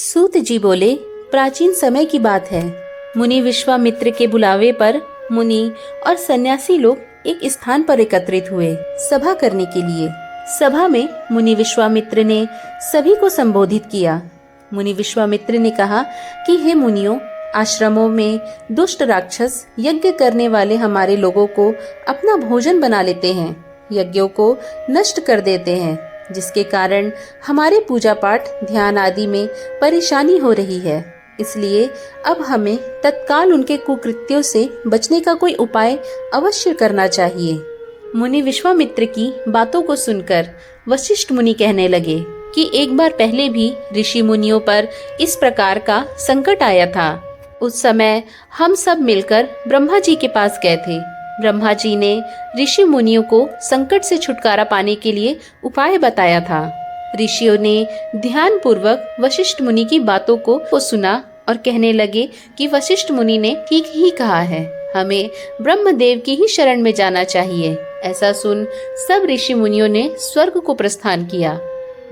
सूत जी बोले, प्राचीन समय की बात है। मुनि विश्वामित्र के बुलावे पर मुनि और सन्यासी लोग एक स्थान पर एकत्रित हुए सभा करने के लिए। सभा में मुनि विश्वामित्र ने सभी को संबोधित किया। मुनि विश्वामित्र ने कहा कि हे मुनियों, आश्रमों में दुष्ट राक्षस यज्ञ करने वाले हमारे लोगों को अपना भोजन बना लेते हैं, यज्ञों को नष्ट कर देते हैं, जिसके कारण हमारे पूजा पाठ ध्यान आदि में परेशानी हो रही है। इसलिए अब हमें तत्काल उनके कुकृत्यों से बचने का कोई उपाय अवश्य करना चाहिए। मुनि विश्वामित्र की बातों को सुनकर वशिष्ठ मुनि कहने लगे कि एक बार पहले भी ऋषि मुनियों पर इस प्रकार का संकट आया था। उस समय हम सब मिलकर ब्रह्मा जी के पास गए थे। ब्रह्मा जी ने ऋषि मुनियों को संकट से छुटकारा पाने के लिए उपाय बताया था। ऋषियों ने ध्यान पूर्वक वशिष्ठ मुनि की बातों को सुना और कहने लगे कि वशिष्ठ मुनि ने ठीक ही कहा है, हमें ब्रह्मदेव की ही शरण में जाना चाहिए। ऐसा सुन सब ऋषि मुनियों ने स्वर्ग को प्रस्थान किया।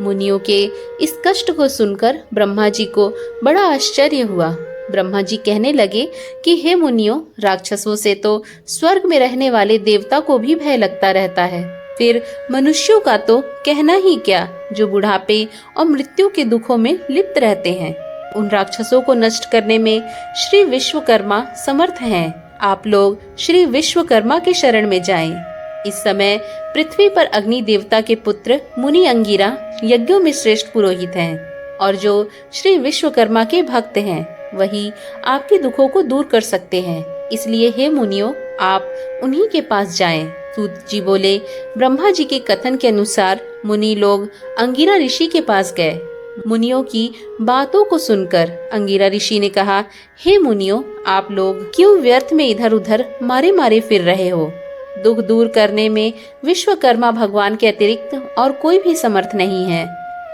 मुनियों के इस कष्ट को सुनकर ब्रह्मा जी को बड़ा आश्चर्य हुआ। ब्रह्मा जी कहने लगे कि हे मुनियों, राक्षसों से तो स्वर्ग में रहने वाले देवता को भी भय लगता रहता है, फिर मनुष्यों का तो कहना ही क्या, जो बुढ़ापे और मृत्यु के दुखों में लिप्त रहते हैं। उन राक्षसों को नष्ट करने में श्री विश्वकर्मा समर्थ हैं। आप लोग श्री विश्वकर्मा के शरण में जाएं। इस समय पृथ्वी पर अग्नि देवता के पुत्र मुनि अंगिरा यज्ञों में श्रेष्ठ पुरोहित हैं, और जो श्री विश्वकर्मा के भक्त हैं वही आपके दुखों को दूर कर सकते हैं। इसलिए हे मुनियों, आप उन्हीं के पास जाएं। सूत जी बोले, ब्रह्मा जी के कथन के अनुसार मुनि लोग अंगिरा ऋषि के पास गए। मुनियों की बातों को सुनकर अंगिरा ऋषि ने कहा, हे मुनियों, आप लोग क्यों व्यर्थ में इधर उधर मारे मारे फिर रहे हो? दुख दूर करने में विश्वकर्मा भगवान के अतिरिक्त और कोई भी समर्थ नहीं है।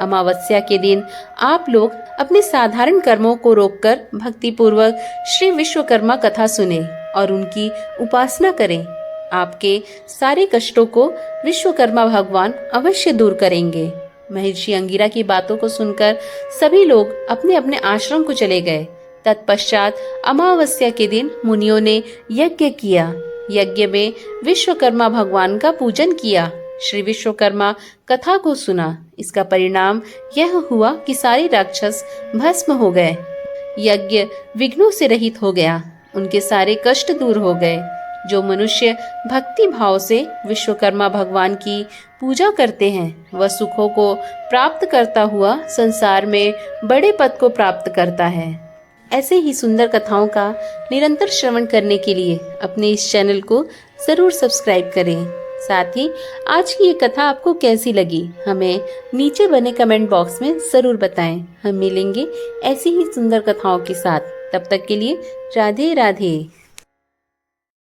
अमावस्या के दिन आप लोग अपने साधारण कर्मों को रोककर भक्ति पूर्वक श्री विश्वकर्मा कथा सुने और उनकी उपासना करें। आपके सारे कष्टों को विश्वकर्मा भगवान अवश्य दूर करेंगे। महर्षि अंगिरा की बातों को सुनकर सभी लोग अपने अपने आश्रम को चले गए। तत्पश्चात अमावस्या के दिन मुनियों ने यज्ञ किया। यज्ञ में विश्वकर्मा भगवान का पूजन किया। श्री विश्वकर्मा कथा को सुना। इसका परिणाम यह हुआ कि सारे राक्षस भस्म हो गए। यज्ञ विघ्नों से रहित हो गया। उनके सारे कष्ट दूर हो गए। जो मनुष्य भक्ति भाव से विश्वकर्मा भगवान की पूजा करते हैं, वह सुखों को प्राप्त करता हुआ संसार में बड़े पद को प्राप्त करता है। ऐसे ही सुंदर कथाओं का निरंतर श्रवण करने के लिए अपने इस चैनल को जरूर सब्सक्राइब करें। साथ ही आज की ये कथा आपको कैसी लगी, हमें नीचे बने कमेंट बॉक्स में जरूर बताएं। हम मिलेंगे ऐसी ही सुंदर कथाओं के साथ। तब तक के लिए राधे राधे।